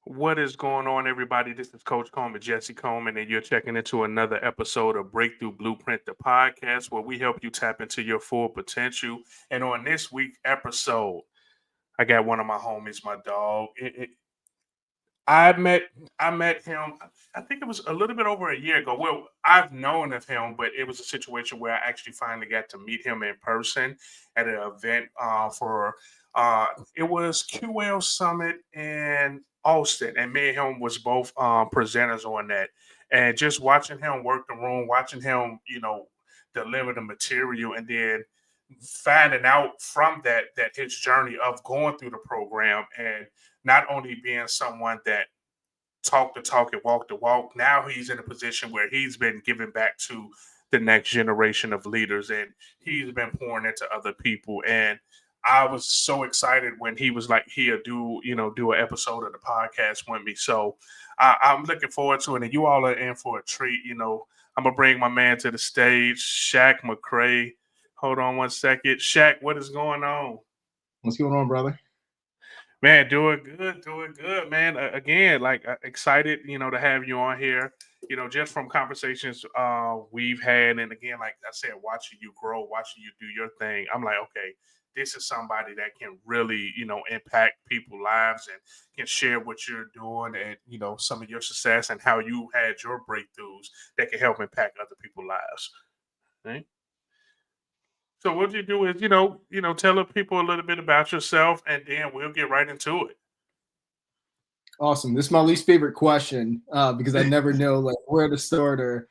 What is going on, everybody? This is Coach Coleman, Jesse Coleman, and you're checking into another episode of Breakthrough Blueprint, the podcast, where we help you tap into your full potential. And on this week's episode, I got one of my homies, my dog. I met I met him. I think it was a little bit over a year ago. Well, I've known of him, but it was a situation where I actually finally got to meet him in person at an event for it was QL Summit in Austin, and me and him was both presenters on that. And just watching him work the room, watching him, deliver the material, and then finding out from that his journey of going through the program and not only being someone that talked the talk and walked the walk, now he's in a position where he's been giving back to the next generation of leaders and he's been pouring into other people. And I was so excited when he was like, he'll do an episode of the podcast with me. So I'm looking forward to it. And you all are in for a treat. I'm going to bring my man to the stage, Shaq McCray. Hold on one second. Shaq, what is going on? What's going on, brother? Man, doing good, man. Again, like excited, to have you on here. Just from conversations we've had, and again, like I said, watching you grow, watching you do your thing. I'm like, okay, this is somebody that can really, impact people's lives and can share what you're doing and some of your success and how you had your breakthroughs that can help impact other people's lives. Right? So what you do is, tell the people a little bit about yourself, and then we'll get right into Awesome. This is my least favorite question because I it. never know like where to start or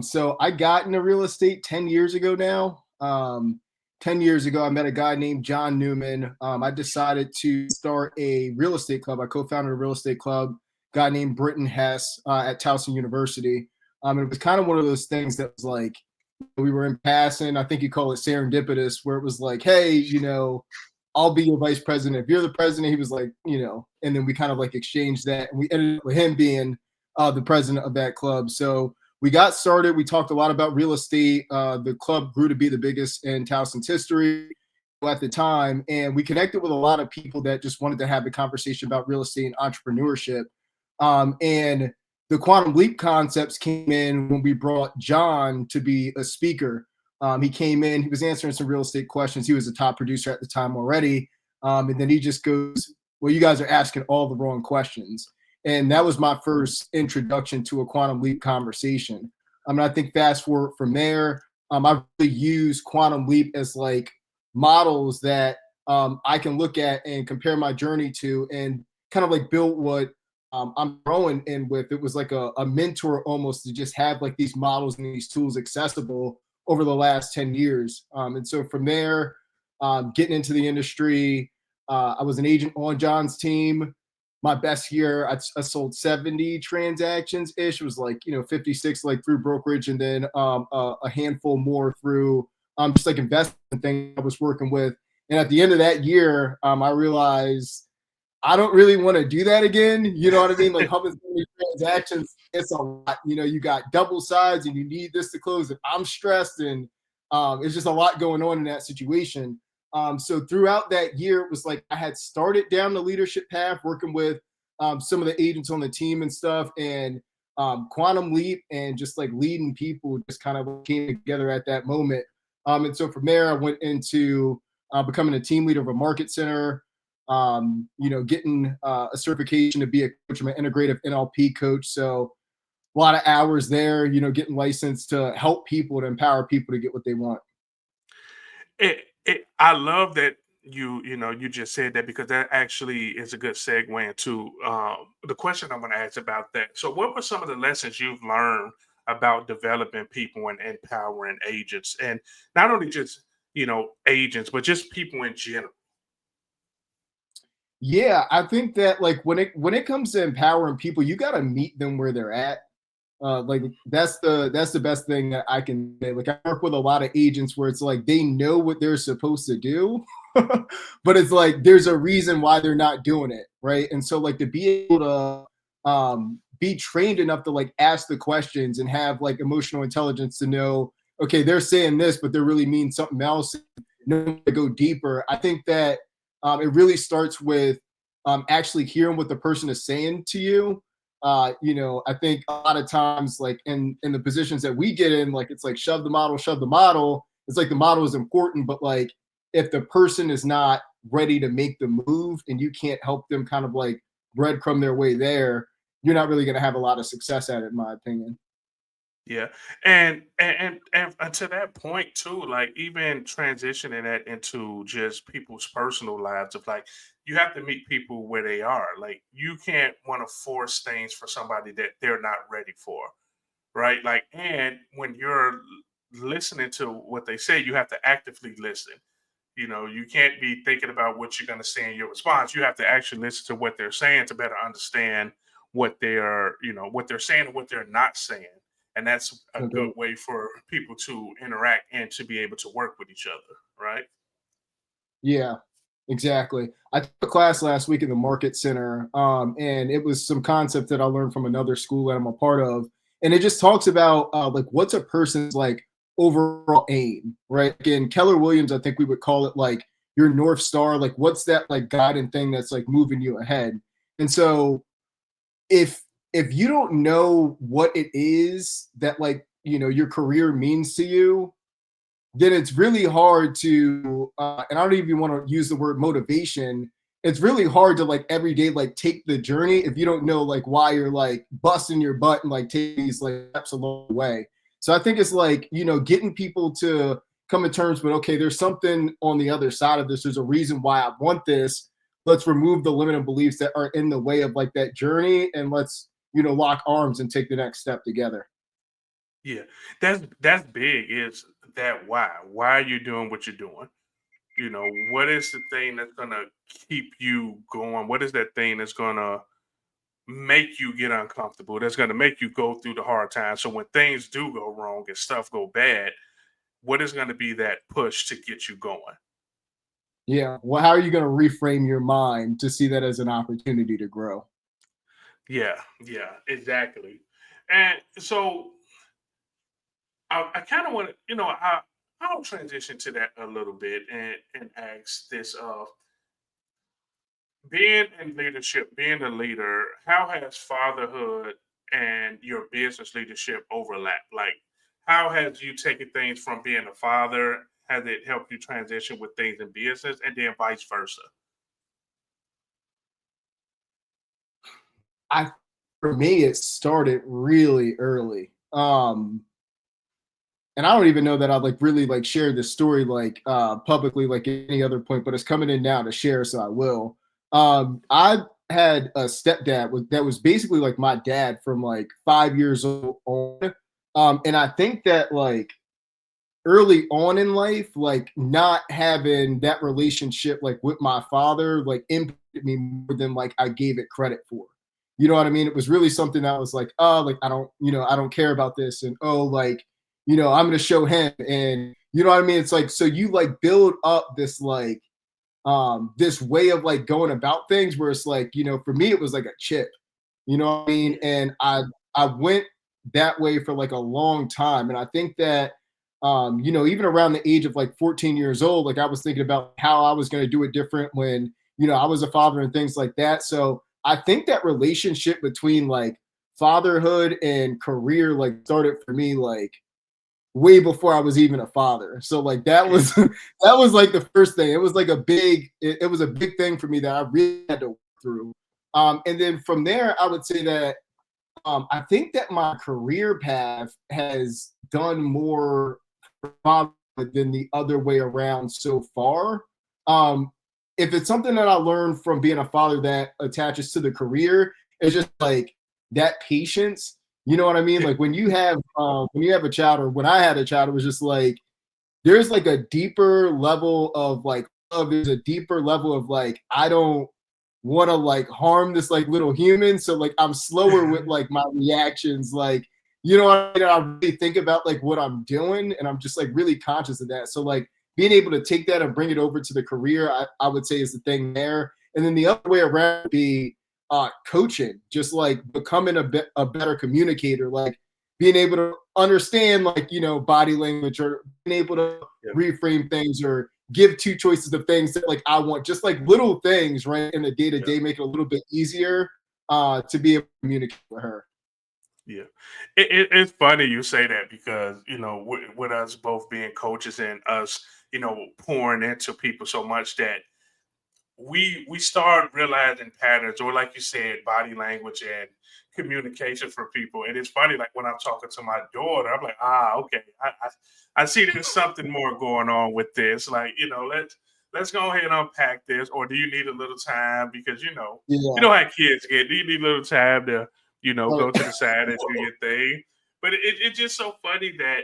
so I got into real estate 10 years ago now. 10 years ago, I met a guy named John Newman. I decided to start a real estate club. I co-founded a real estate club, guy named Britton Hess at Towson University. It was kind of one of those things that was like, we were in passing. I think you call it serendipitous, where it was like, hey, I'll be your vice president. If you're the president, he was like, and then we kind of like exchanged that. And we ended up with him being the president of that club. So we got started. We talked a lot about real estate. The club grew to be the biggest in Towson's history at the time. And we connected with a lot of people that just wanted to have the conversation about real estate and entrepreneurship. And the quantum leap concepts came in when we brought John to be a speaker. He came in, he was answering some real estate questions. He was a top producer at the time already. And then he just goes, well, you guys are asking all the wrong questions. And that was my first introduction to a quantum leap conversation. I think fast forward from there, I really use quantum leap as like models that I can look at and compare my journey to and kind of like build what I'm growing in with. It was like a mentor almost to just have like these models and these tools accessible over the last 10 years. And so from there, getting into the industry, I was an agent on John's team. My best year, I sold 70 transactions ish. It was like, 56 like through brokerage and then a handful more through just like investment thing I was working with. And at the end of that year, I realized I don't really want to do that again. You know what I mean? Like how many transactions, it's a lot. You got double sides and you need this to close and I'm stressed and it's just a lot going on in that situation. So throughout that year, it was like I had started down the leadership path, working with some of the agents on the team and stuff, and Quantum Leap and just like leading people just kind of came together at that moment. And so from there, I went into becoming a team leader of a market center, getting a certification to be a coach. I'm an integrative NLP coach. So a lot of hours there, getting licensed to help people, to empower people to get what they want. I love that you just said that because that actually is a good segue into the question I'm going to ask about that. So, what were some of the lessons you've learned about developing people and empowering agents, and not only just agents, but just people in general? Yeah, I think that like when it comes to empowering people, you got to meet them where they're at. Like that's the best thing that I can say. Like I work with a lot of agents where it's like they know what they're supposed to do, but it's like there's a reason why they're not doing it, right? And so like to be able to be trained enough to like ask the questions and have like emotional intelligence to know, okay, they're saying this, but they really mean something else. Know to go deeper. I think that it really starts with actually hearing what the person is saying to you. I think a lot of times, like in the positions that we get in, like it's like shove the model, shove the model. It's like the model is important, but like if the person is not ready to make the move and you can't help them kind of like breadcrumb their way there, you're not really going to have a lot of success at it, in my opinion. Yeah, and to that point too, like even transitioning that into just people's personal lives of like you have to meet people where they are. Like you can't want to force things for somebody that they're not ready for, right? Like, and when you're listening to what they say, you have to actively listen. You can't be thinking about what you're going to say in your response. You have to actually listen to what they're saying to better understand what they're saying and what they're not saying. And that's a good way for people to interact and to be able to work with each other, right? Yeah, exactly. I took a class last week in the market center, and it was some concept that I learned from another school that I'm a part of, and it just talks about like what's a person's like overall aim, right? In Keller Williams, I think we would call it like your North Star, like what's that like guiding thing that's like moving you ahead. And so if you don't know what it is that like your career means to you, then it's really hard to and I don't even want to use the word motivation. It's really hard to like every day like take the journey if you don't know like why you're like busting your butt and like taking these like steps along the way. So I think it's like getting people to come to terms with, okay, there's something on the other side of this, there's a reason why I want this. Let's remove the limiting beliefs that are in the way of like that journey, and let's lock arms and take the next step together. Yeah, that's big. Is that why? Why are you doing what you're doing? What is the thing that's gonna keep you going? What is that thing that's gonna make you get uncomfortable? That's gonna make you go through the hard times. So when things do go wrong and stuff go bad, what is gonna be that push to get you going? Yeah. Well, how are you going to reframe your mind to see that as an opportunity to grow? Yeah, yeah, exactly. And so I kind of want to, I'll transition to that a little bit and ask this of being in leadership, being a leader, how has fatherhood and your business leadership overlapped? Like, how has you taken things from being a father? Has it helped you transition with things in business and then vice versa? I For me, it started really early. And I don't even know that I'd like really like share this story like publicly like at any other point, but it's coming in now to share, so I will. I had a stepdad that was basically like my dad from like 5 years old on. And I think that like early on in life, like not having that relationship like with my father, like impacted me more than like I gave it credit for. You know what I mean? It was really something that was like, oh, like I don't care about this, and oh, like, I'm gonna show him, and you know what I mean? It's like so you like build up this like this way of like going about things where it's like, for me it was like a chip, you know what I mean? And I went that way for like a long time. And I think that even around the age of like 14 years old, like I was thinking about how I was going to do it different when, I was a father and things like that. So I think that relationship between like fatherhood and career like started for me like way before I was even a father. So like that Yeah, was that was like the first thing. It was like it was a big thing for me that I really had to work through. And then from there, I would say that I think that my career path has done more than the other way around so far. Um, if it's something that I learned from being a father that attaches to the career, it's just like that patience. You know what I mean? yeah, Like when you have a child, or when I had a child, it was just like there's like a deeper level of like love. There's a deeper level of like I don't want to like harm this like little human. So like I'm slower with like my reactions. Like what I mean? I really think about like what I'm doing, and I'm just like really conscious of that. So like being able to take that and bring it over to the career, I would say is the thing there. And then the other way around would be coaching, just like becoming a better communicator, like being able to understand like body language, or being able to yeah, reframe things, or give two choices of things that like I want, just like little things, right, in the day to Yeah. day, make it a little bit easier to be able to communicate with her. Yeah, it's funny you say that because with us both being coaches and us pouring into people so much that we start realizing patterns, or like you said, body language and communication for people. And it's funny, like when I'm talking to my daughter, I'm like, okay, I see there's something more going on with this. Like, let's go ahead and unpack this. Or do you need a little time? Because you Yeah. know how kids get. Do you need a little time to Oh, go to the side and do your thing? But it's just so funny that,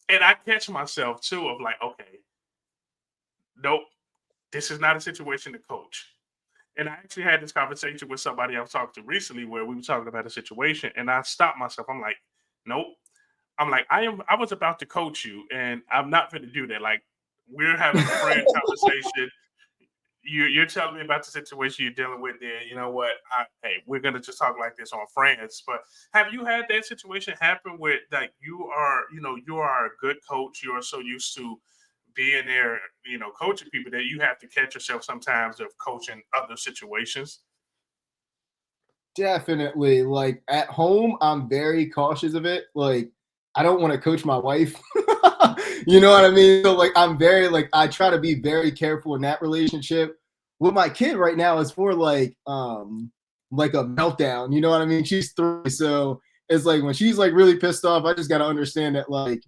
and I catch myself too of like, okay, nope, this is not a situation to coach. And I actually had this conversation with somebody I've talked to recently where we were talking about a situation and I stopped myself. I'm like, nope. I'm like, I was about to coach you and I'm not going to do that. Like, we're having a friend conversation. You're telling me about the situation you're dealing with there. You know what? Hey, we're going to just talk like this on friends. But have you had that situation happen where like you are a good coach. You are so used to being there, coaching people that you have to catch yourself sometimes of coaching other situations. definitely. Like at home, I'm very cautious of it. Like I don't want to coach my wife. You know what I mean? So like I'm very like I try to be very careful in that relationship. With my kid right now, it's more like a meltdown. You know what I mean? She's 3, so it's like when she's like really pissed off, I just gotta understand that like,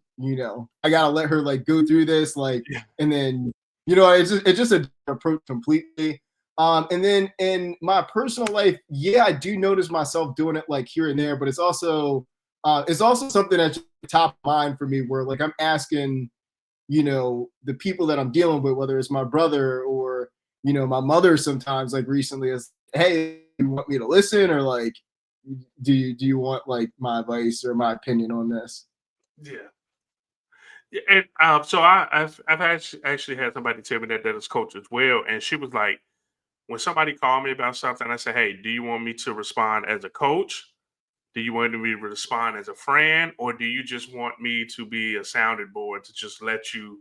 I gotta let her like go through this, like, Yeah. and then it's just a different approach completely. And then in my personal life, yeah, I do notice myself doing it like here and there, but it's also something that's top of mind for me where like I'm asking, the people that I'm dealing with, whether it's my brother or, my mother sometimes like recently is, hey, you want me to listen or like do you want like my advice or my opinion on this? Yeah. Yeah, and so I've actually had somebody tell me that is coach as well, and she was like, when somebody called me about something, I said, "Hey, do you want me to respond as a coach? Do you want me to respond as a friend, or do you just want me to be a sounding board to just let you,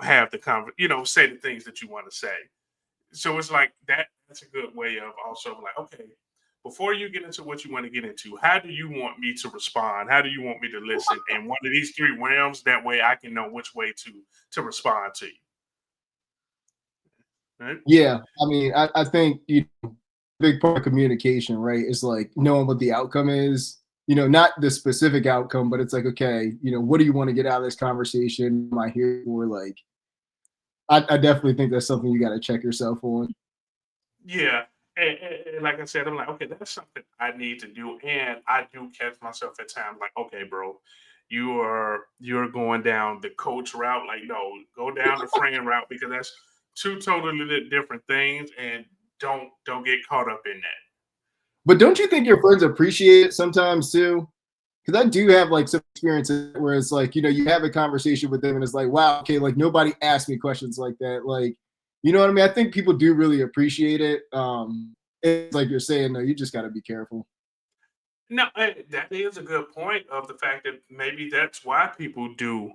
have the say the things that you want to say?" So it's like that. That's a good way of also like, okay, before you get into what you want to get into, how do you want me to respond? How do you want me to listen? And one of these three realms, that way I can know which way to respond to you. Right? Yeah, I mean, I think big part of communication, right, is like knowing what the outcome is. Not the specific outcome, but it's like, okay, what do you want to get out of this conversation? Am I here for like? I definitely think that's something you got to check yourself on. Yeah. And like I said, I'm like, okay, that's something I need to do. And I do catch myself at times like, okay, bro, you're going down the coach route. Like, no, go down the friend route because that's two totally different things. And don't get caught up in that. But don't you think your friends appreciate it sometimes too? Because I do have like some experiences where it's like, you have a conversation with them and it's like, wow, okay, like nobody asked me questions like that. Like, you know what I mean? I think people do really appreciate it. It's like you're saying, no, you just got to be careful. No, that is a good point of the fact that maybe that's why people do,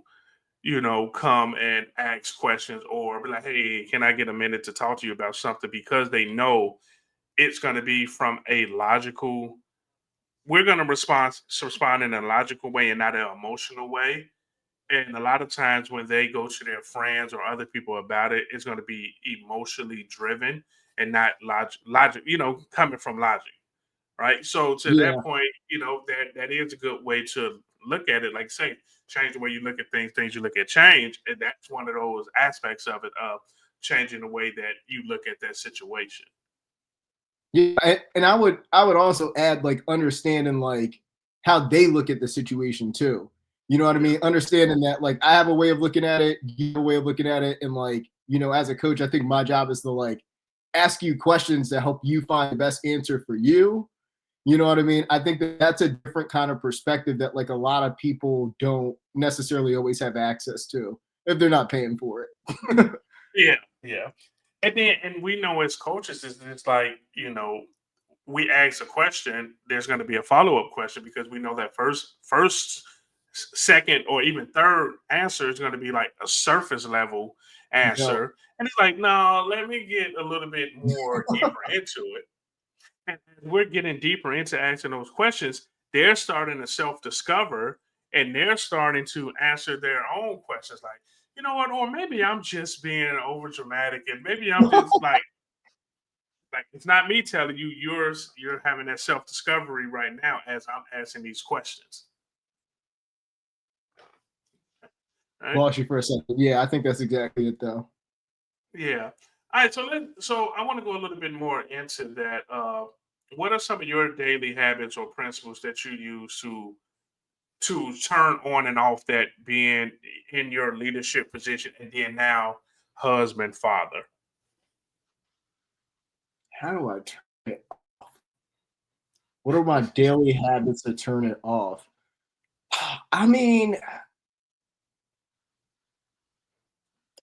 come and ask questions or be like, hey, can I get a minute to talk to you about something? Because they know it's going to be from a logical, we're going to respond in a logical way and not an emotional way. And a lot of times when they go to their friends or other people about it, it's going to be emotionally driven and not logic, coming from logic. Right. So to that Yeah. point, that is a good way to look at it. Like say, change the way you look at things you look at change. And that's one of those aspects of it of changing the way that you look at that situation. Yeah, and I would also add like understanding like how they look at the situation too. You know what I Yeah. mean? Understanding that like I have a way of looking at it, you have a way of looking at it, and like as a coach, I think my job is to like ask you questions to help you find the best answer for you. You know what I mean? I think that that's a different kind of perspective that like a lot of people don't necessarily always have access to if they're not paying for it. Yeah. Yeah. And we know as coaches, it's like, we ask a question, there's going to be a follow-up question because we know that second, or even third answer is going to be like a surface level, No. answer. And it's like, no, let me get a little bit more deeper into it. And as we're getting deeper into asking those questions, they're starting to self-discover and they're starting to answer their own questions like, you know what, or maybe I'm just being over dramatic and maybe I'm just like it's not me telling you, you're having that self-discovery right now as I'm asking these questions. Right? Lost you for a second. Yeah, I think that's exactly it though. Yeah. All right. So I want to go a little bit more into that. What are some of your daily habits or principles that you use to turn on and off that being in your leadership position and then now husband, father? How do I turn it? What are my daily habits to turn it off? I mean,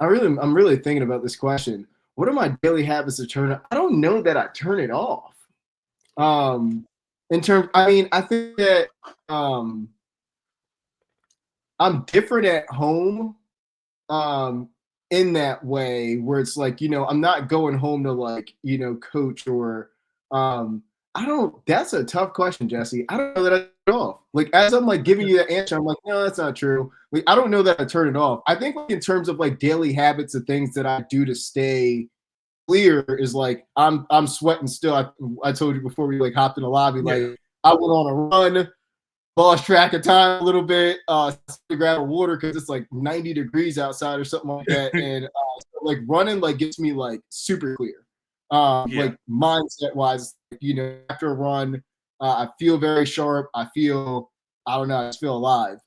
I'm really thinking about this question. What are my daily habits to turn it? I don't know that I turn it off. Um, in terms, I mean, I think that um, I'm different at home um in that way where it's like, I'm not going home to like, coach or I don't that's a tough question, Jesse. I don't know that I turn it off. Like as I'm like giving you that answer, I'm like, no, that's not true. Like I don't know that I turn it off. I think like in terms of like daily habits of things that I do to stay clear is like I'm sweating still. I told you before we like hopped in the lobby, Yeah. like I went on a run, lost track of time a little bit, to grab a water because it's like 90 degrees outside or something like that. And so, like running like gets me like super clear. Yeah. Like mindset wise, after a run, I feel very sharp. I don't know, I just feel alive,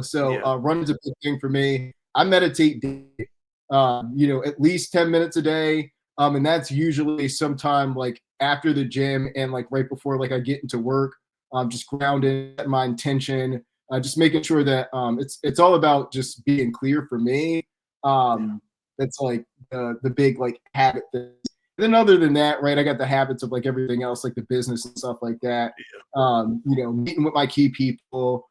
So Yeah. running's a big thing for me. I meditate daily, at least 10 minutes a day. And that's usually sometime like after the gym and like right before like I get into work. Just grounding my intention, just making sure that it's all about just being clear for me. Yeah. That's like the big like habit thing. Then other than that, right, I got the habits of like everything else, like the business and stuff like that. Meeting with my key people,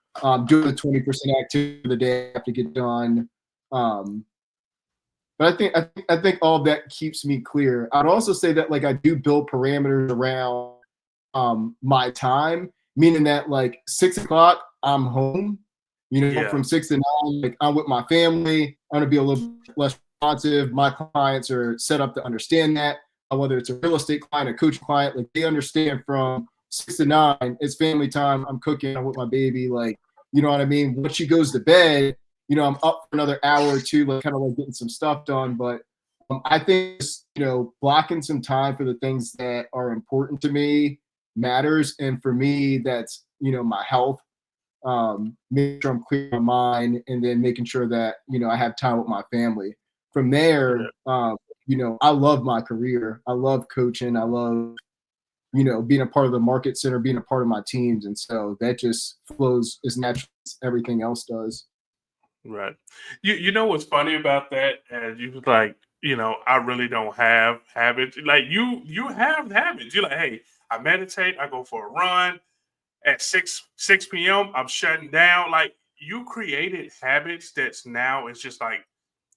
doing the 20% activity of the day I have to get done. Um, but I think all of that keeps me clear. I'd also say that like I do build parameters around my time, meaning that like 6 o'clock I'm home. Yeah. From 6 to 9, like I'm with my family. I'm gonna be a little bit less responsive. My clients are set up to understand that. Whether it's a real estate client, a coaching client, like they understand from 6 to 9, it's family time. I'm cooking. I'm with my baby. Like, you know what I mean? Once she goes to bed, I'm up for another hour or two, like kind of like getting some stuff done. But I think just, blocking some time for the things that are important to me matters. And for me, that's, my health, making sure I'm clear in my mind, and then making sure that, I have time with my family. From Yeah. there, I love my career. I love coaching. I love, being a part of the market center, being a part of my teams. And so that just flows as naturally as everything else does. Right. You know what's funny about that? And you was like, I really don't have habits. Like you have habits. You're like, hey, I meditate, I go for a run at 6 p.m. I'm shutting down. Like you created habits that's now it's just like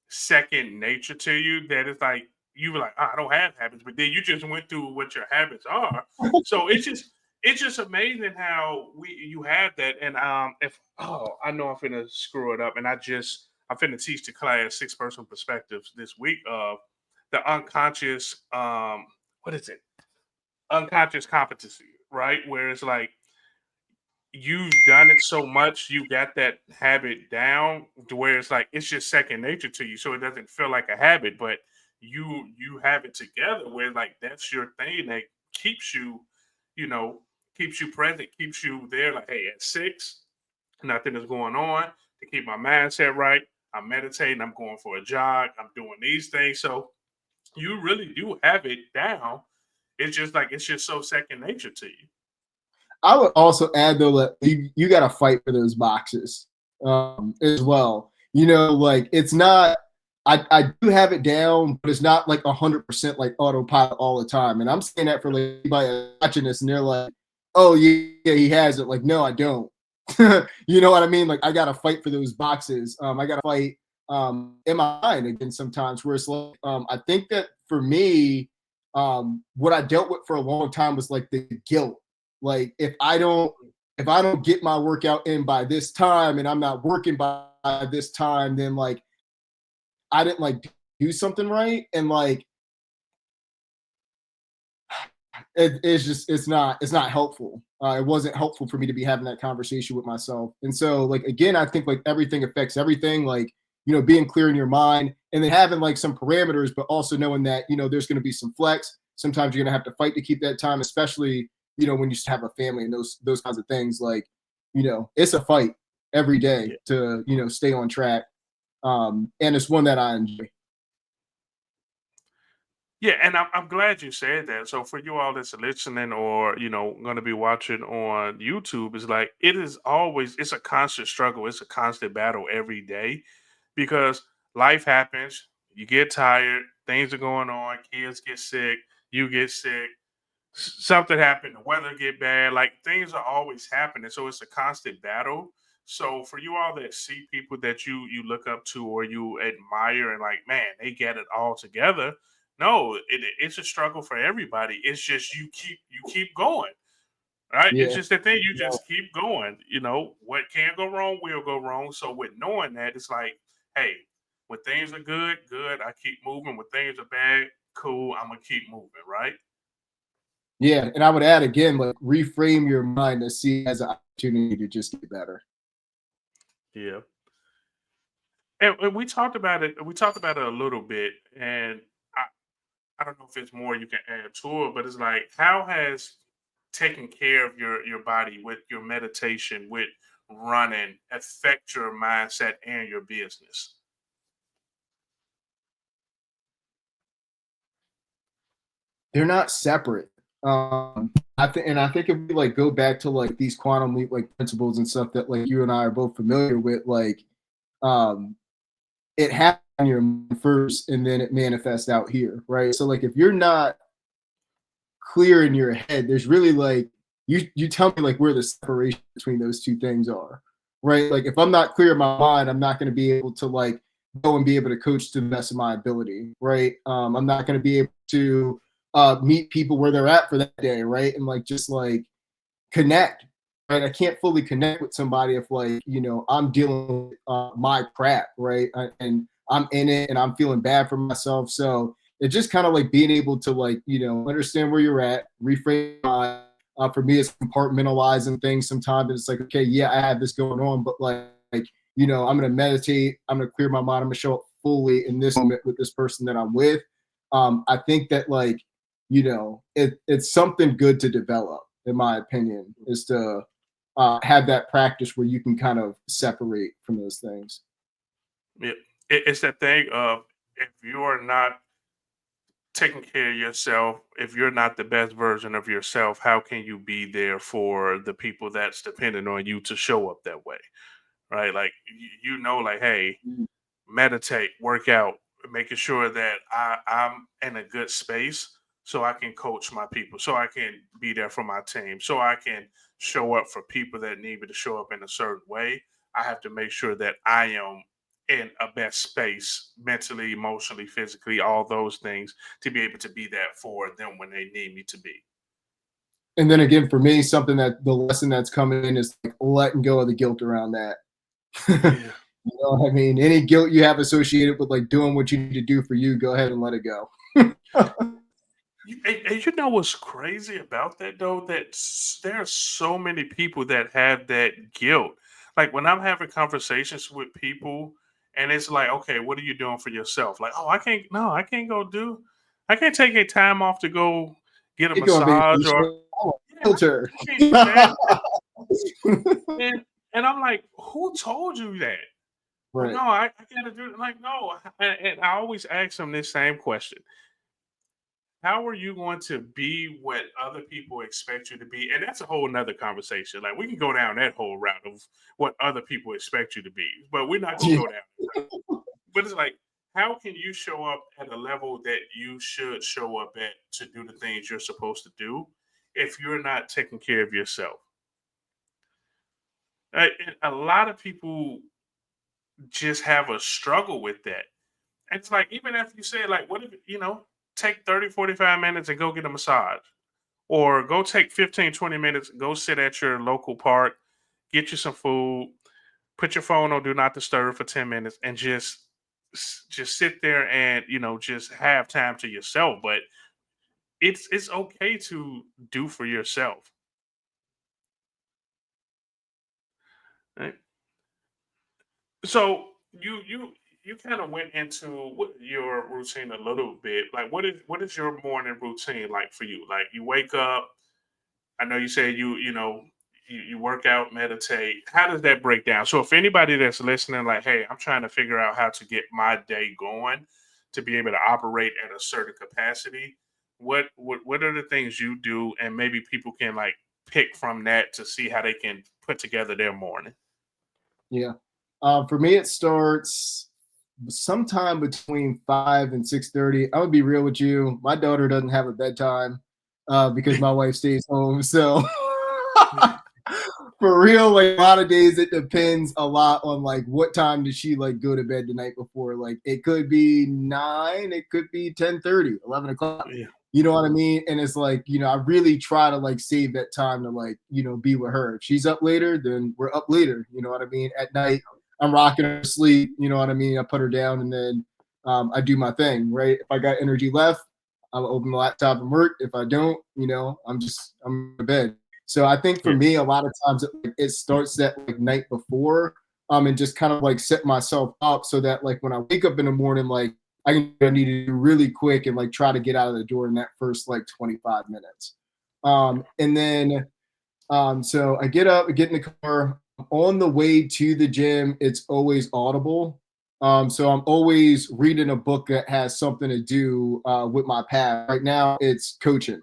second nature to you. That it's like you were like, "Ah, I don't have habits, but then you just went through what your habits are. So it's just amazing how you have that. And if I know I'm finna screw it up, and I'm finna teach the class 6 person perspectives this week of the unconscious what is it? Unconscious competency, right? Where it's like you've done it so much, you got that habit down to where it's like it's just second nature to you. So it doesn't feel like a habit, but you have it together where like that's your thing that keeps you, you know, keeps you present, keeps you there. Like, hey, at 6, nothing is going on to keep my mindset right. I'm meditating, I'm going for a jog, I'm doing these things. So you really do have it down. It's just like it's just so second nature to you. I would also add though that you got to fight for those boxes as well. Like it's not. I do have it down, but it's not like 100% like autopilot all the time. And I'm saying that for like anybody watching this, and they're like, "Oh yeah, he has it." Like, no, I don't. You know what I mean? Like, I got to fight for those boxes. I got to fight in my mind again sometimes, where it's like, I think that for me, what I dealt with for a long time was like the guilt. Like if I don't get my workout in by this time and I'm not working by this time, then like I didn't like do something right. And like it's not helpful. It wasn't helpful for me to be having that conversation with myself. And so like again, I think like everything affects everything. Like, being clear in your mind and then having like some parameters, but also knowing that, there's going to be some flex. Sometimes you're going to have to fight to keep that time, especially, when you have a family and those kinds of things. Like, it's a fight every day Yeah. to, stay on track. And it's one that I enjoy. Yeah, and I'm glad you said that. So for you all that's listening or going to be watching on YouTube, it's like it's a constant struggle. It's a constant battle every day because life happens. You get tired. Things are going on. Kids get sick. You get sick. Something happened. The weather get bad. Like things are always happening. So it's a constant battle. So for you all that see people that you look up to or you admire and like, man, they get it all together. No, it's a struggle for everybody. It's just you keep going. Right? It's Yeah. just the thing. You just keep going. What can go wrong will go wrong. So with knowing that, it's like, hey, when things are good, good. I keep moving. When things are bad, cool. I'm gonna keep moving. Right? Yeah, and I would add again, like reframe your mind to see it as an opportunity to just get better. Yeah. And we talked about it. We talked about it a little bit, and I, I don't know if it's more you can add to it, but it's like how has taking care of your body with your meditation, with running, affect your mindset and your business? They're not separate. I think if we like go back to like these quantum leap like principles and stuff that like you and I are both familiar with, like um, it happens in your mind first and then it manifests out here, right? So like if you're not clear in your head, there's really like you tell me like where the separation between those two things are, right? Like if I'm not clear in my mind, I'm not going to be able to like go and be able to coach to the best of my ability, right? I'm not going to be able to meet people where they're at for that day, right? And like just like connect, right? I can't fully connect with somebody if like I'm dealing with my crap, right? And I'm in it and I'm feeling bad for myself. So it's just kind of like being able to like understand where you're at, reframe. For me, it's compartmentalizing things. Sometimes it's like, okay, yeah, I have this going on, but like I'm gonna meditate. I'm gonna clear my mind. I'm gonna show up fully in this moment with this person that I'm with. I think that like it's something good to develop in my opinion, is to have that practice where you can kind of separate from those things. Yeah. It's that thing of if you are not taking care of yourself, if you're not the best version of yourself, how can you be there for the people that's dependent on you to show up that way? Right? Like like, hey, meditate, work out, making sure that I'm in a good space so I can coach my people, so I can be there for my team, so I can show up for people that need me to show up in a certain way. I have to make sure that I am in a best space mentally, emotionally, physically, all those things to be able to be that for them when they need me to be. And then again, for me, something that the lesson that's coming in is like letting go of the guilt around that. Yeah. I mean, any guilt you have associated with like doing what you need to do for you, go ahead and let it go. And you know what's crazy about that though? That there are so many people that have that guilt. Like when I'm having conversations with people, and it's like, okay, what are you doing for yourself? Like, oh, I can't. No, I can't go do. I can't take a time off to go get a You go on massage or vacation. Oh, yeah, filter. I can't do that. And I'm like, who told you that? Well, no, Right. I gotta do it. Like, no, and I always ask them this same question: how are you going to be what other people expect you to be? And that's a whole nother conversation. Like we can go down that whole route of what other people expect you to be, but we're not gonna Yeah. go down. But it's like, how can you show up at a level that you should show up at to do the things you're supposed to do if you're not taking care of yourself? And a lot of people just have a struggle with that. And it's like, even if you say, like, what if, take 30, 45 minutes and go get a massage, or go take 15, 20 minutes, go sit at your local park, get you some food, put your phone on do not disturb for 10 minutes, and just sit there and, just have time to yourself. But it's okay to do for yourself. Right? So you kind of went into your routine a little bit. Like, what is your morning routine like for you? Like, you wake up. I know you say you work out, meditate. How does that break down? So if anybody that's listening, like, hey, I'm trying to figure out how to get my day going to be able to operate at a certain capacity, what are the things you do, and maybe people can like pick from that to see how they can put together their morning. Yeah. For me, it starts sometime between 5 and 6:30. I would be real with you. My daughter doesn't have a bedtime because my wife stays home. So for real, like a lot of days, it depends a lot on like what time did she like go to bed the night before. Like it could be 9, it could be 10:30, 11 o'clock. Yeah. You know what I mean? And it's like, I really try to like save that time to like, be with her. If she's up later, then we're up later. You know what I mean? At night, I'm rocking her to sleep. You know what I mean? I put her down and then I do my thing, right? If I got energy left, I'll open the laptop and work. If I don't, I'm in bed. So I think for Yeah. me, a lot of times it starts that like night before, and just kind of like set myself up so that like when I wake up in the morning, like I need to do really quick and like try to get out of the door in that first like 25 minutes. And then so I get up, I get in the car. On the way to the gym, it's always Audible. So I'm always reading a book that has something to do with my path. Right now, it's coaching,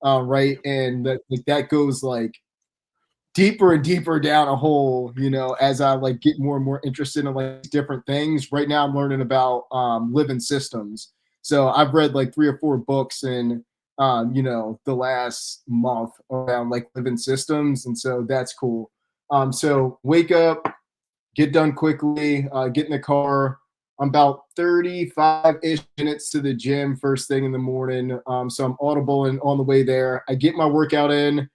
right? And that goes like deeper and deeper down a hole, as I like get more and more interested in like different things. Right now I'm learning about living systems. So I've read like 3 or 4 books in the last month around like living systems. And so that's cool. So wake up, get done quickly, get in the car. I'm about 35-ish minutes to the gym first thing in the morning. So I'm audible and on the way there. I get my workout in,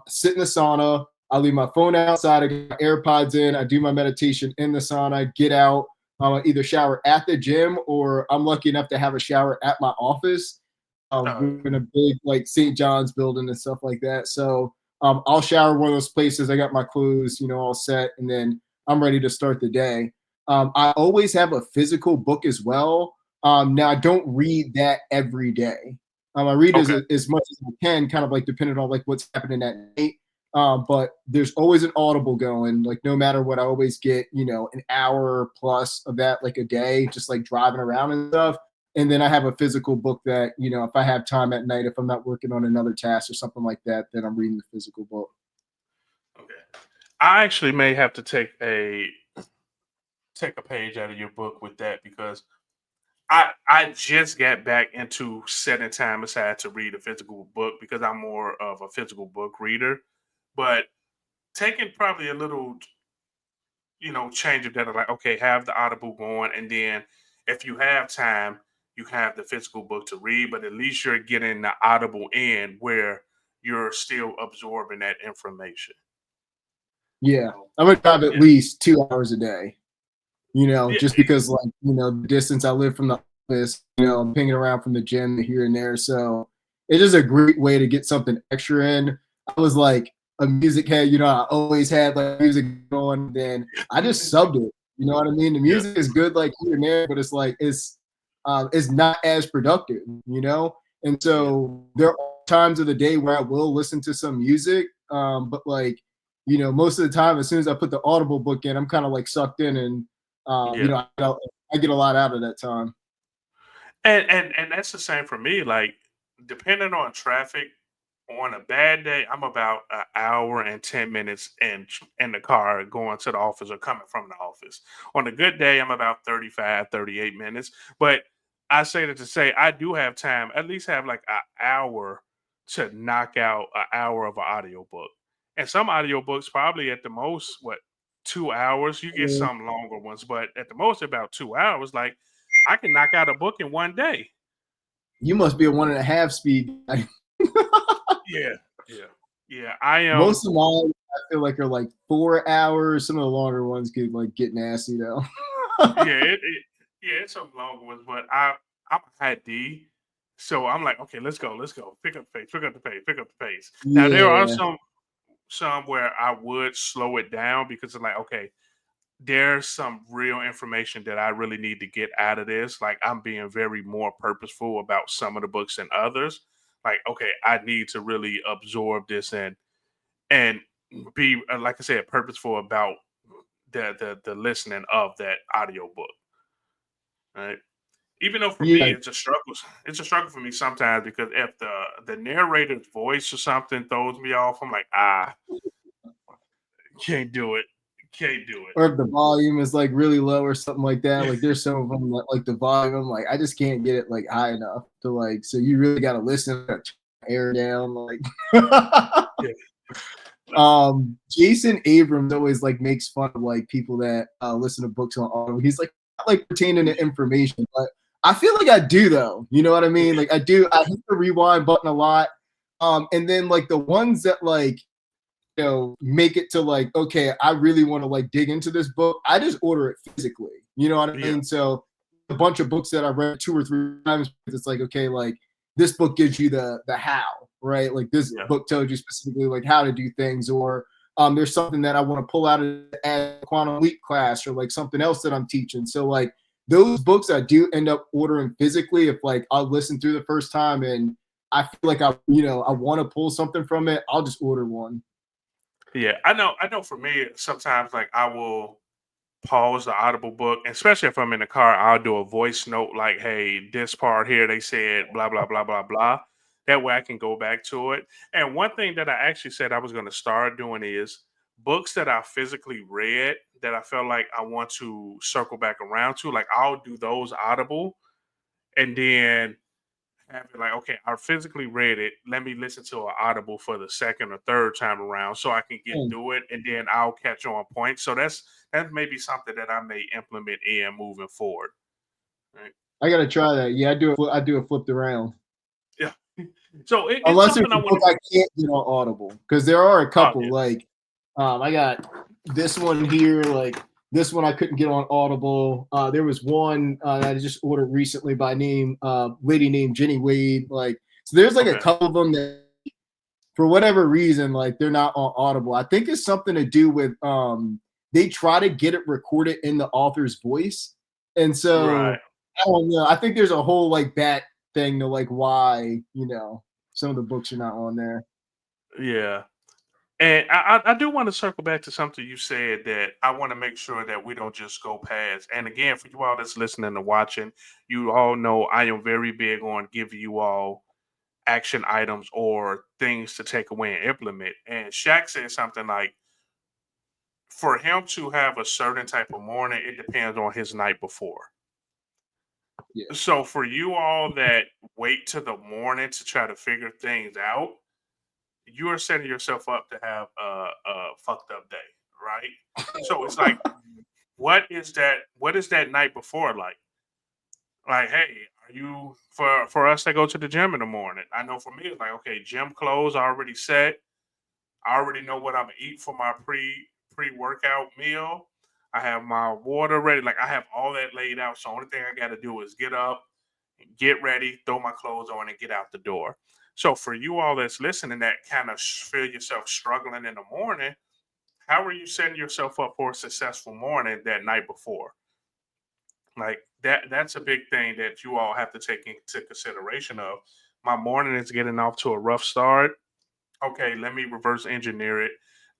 sit in the sauna. I leave my phone outside. I get my AirPods in. I do my meditation in the sauna, get out, either shower at the gym or I'm lucky enough to have a shower at my office. Oh, We're in a big like St. John's building and stuff like that. So I'll shower one of those places. I got my clothes, all set, and then I'm ready to start the day. I always have a physical book as well. Now I don't read that every day. I read okay. as much as I can, kind of like depending on like what's happening that night. But there's always an Audible going. Like no matter what, I always get an hour plus of that like a day, just like driving around and stuff. And then I have a physical book that if I have time at night, if I'm not working on another task or something like that, then I'm reading the physical book. Okay. I actually may have to take a page out of your book with that, because I just got back into setting time aside to read a physical book because I'm more of a physical book reader. But taking probably a little, change of that, like, okay, have the Audible going, and then if you have time, you can have the physical book to read, but at least you're getting the Audible in where you're still absorbing that information. Yeah, So, I'm gonna drive at yeah, least 2 hours a day. yeah, Just because like the distance I live from the office, I'm pinging around from the gym here and there. So it is a great way to get something extra in. I was like a music head, I always had like music going. Then I just subbed it. You know what I mean? The yeah, music is good like here and there, but it's like it's not as productive. And yeah, so there are times of the day where I will listen to some music, but like most of the time, as soon as I put the Audible book in, I'm kind of like sucked in and yeah. I get a lot out of that time. And that's the same for me. Like, depending on traffic, on a bad day, I'm about an hour and 10 minutes in the car going to the office or coming from the office. On a good day, I'm about 35, 38 minutes. But I say that to say I do have time, at least have like an hour to knock out an hour of an audiobook. And some audiobooks probably at the most, what, 2 hours. You get Yeah. some longer ones, but at the most about 2 hours. Like I can knock out a book in one day. You must be a 1.5 speed guy. Yeah, yeah, yeah. I am. Most of mine, I feel like, are like 4 hours. Some of the longer ones could like get nasty though. Yeah, yeah, it's some longer ones, but I'm a high D, so I'm like, okay, let's go. Pick up the pace, pick up the pace, pick up the pace. Now there are Yeah. some where I would slow it down because it's like, okay, there's some real information that I really need to get out of this. Like I'm being very more purposeful about some of the books than others. Like, okay, I need to really absorb this and be like I said, purposeful about the listening of that audio book. Right. Even though for me Yeah. it's a struggle for me sometimes because if the narrator's voice or something throws me off, I'm like, can't do it. Can't do it. Or if the volume is like really low or something like that. Like there's some of them that like the volume, I'm like, I just can't get it like high enough to like, so you really got to listen, air down. Like, Yeah. Jason Abrams always like makes fun of like people that listen to books on audio. He's like pertaining to information, but I feel like I do though. You know what I mean? Like I do. I hit the rewind button a lot. And then like the ones that like, make it to like, okay, I really want to like dig into this book. I just order it physically. You know what I Yeah. mean? So a bunch of books that I read 2 or 3 times, it's like, okay, like this book gives you the how, right? Like this Yeah. book tells you specifically like how to do things, or there's something that I want to pull out of a quantum leap class or like something else that I'm teaching. So like those books I do end up ordering physically if like I'll listen through the first time and I feel like I want to pull something from it, I'll just order one. Yeah. I know for me, sometimes like I will pause the audible book, especially if I'm in the car, I'll do a voice note like, hey, this part here they said blah blah blah blah blah. That way I can go back to it. And one thing that I actually said I was going to start doing is books that I physically read that I felt like I want to circle back around to, like I'll do those audible and then have it like, okay, I physically read it. Let me listen to an audible for the second or third time around so I can get Mm. through it and then I'll catch on point. So that's maybe something that I may implement in moving forward. Right. I gotta try that. Yeah, I do it flipped around. Yeah. So it's Unless there's something I a want book to. I can't get on Audible, because there are a Oh couple. yeah. Like, I got this one here. Like this one I couldn't get on Audible. There was one that I just ordered recently by lady named Jenny Wade. Like, so there's like a Okay. couple of them that, for whatever reason, like they're not on Audible. I think it's something to do with they try to get it recorded in the author's voice, and Right. so I don't know. I think there's a whole like that thing to like why some of the books are not on there. Yeah. And I do want to circle back to something you said that I want to make sure that we don't just go past. And again, for you all that's listening and watching, you all know I am very big on giving you all action items or things to take away and implement. And Shaq said something like, for him to have a certain type of morning, it depends on his night before. Yeah. So for you all that wait to the morning to try to figure things out, you are setting yourself up to have a fucked up day, right? So it's like, what is that? What is that night before like? Like, hey, are you for us that go to the gym in the morning? I know for me, it's like, okay, gym clothes already set. I already know what I'm gonna eat for my pre-workout meal. I have my water ready. Like I have all that laid out. So only thing I got to do is get up, get ready, throw my clothes on, and get out the door. So for you all that's listening, that kind of feel yourself struggling in the morning, how are you setting yourself up for a successful morning that night before? Like that's a big thing that you all have to take into consideration of. My morning is getting off to a rough start. Okay, let me reverse engineer it.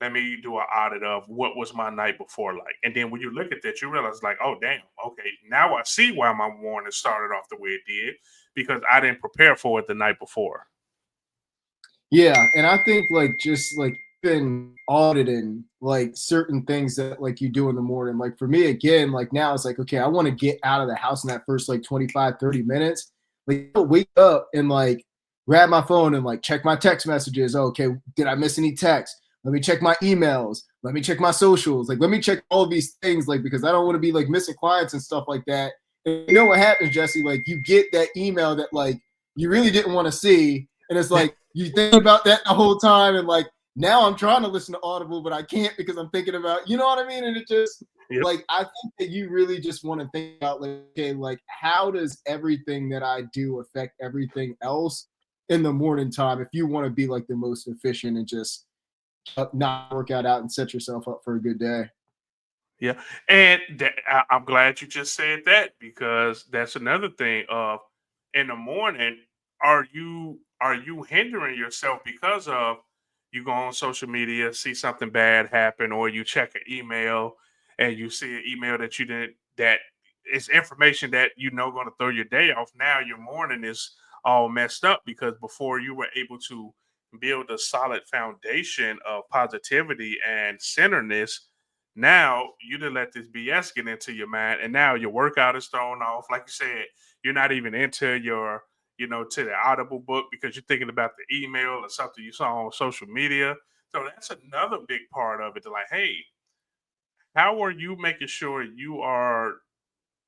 Let me do an audit of what was my night before like. And then when you look at that, you realize like, oh damn, okay, now I see why my morning started off the way it did because I didn't prepare for it the night before. Yeah, and I think like just like been auditing like certain things that like you do in the morning. Like for me again, like now it's like, okay, I want to get out of the house in that first like 25, 30 minutes. Like I'll wake up and like grab my phone and like check my text messages. Oh, okay, did I miss any text? let me check my emails, let me check my socials, like let me check all of these things, like because I don't want to be like missing clients and stuff like that. And you know what happens, Jesse? Like you get that email that like you really didn't want to see, and it's like you think about that the whole time, and like now I'm trying to listen to Audible, but I can't because I'm thinking about, you know what I mean? And it just like I think that you really just want to think about like, okay, like how does everything that I do affect everything else in the morning time if you want to be like the most efficient and just not work out and set yourself up for a good day. Yeah, and I'm glad you just said that because that's another thing. Of in the morning, are you hindering yourself because of you go on social media, see something bad happen, or you check an email and you see an email that you didn't that is information that going to throw your day off. Now your morning is all messed up because before you were able to build a solid foundation of positivity and centeredness, now you didn't let this BS get into your mind, and now your workout is thrown off. Like you said, you're not even into to the Audible book because you're thinking about the email or something you saw on social media. So that's another big part of it. To like, hey, how are you making sure you are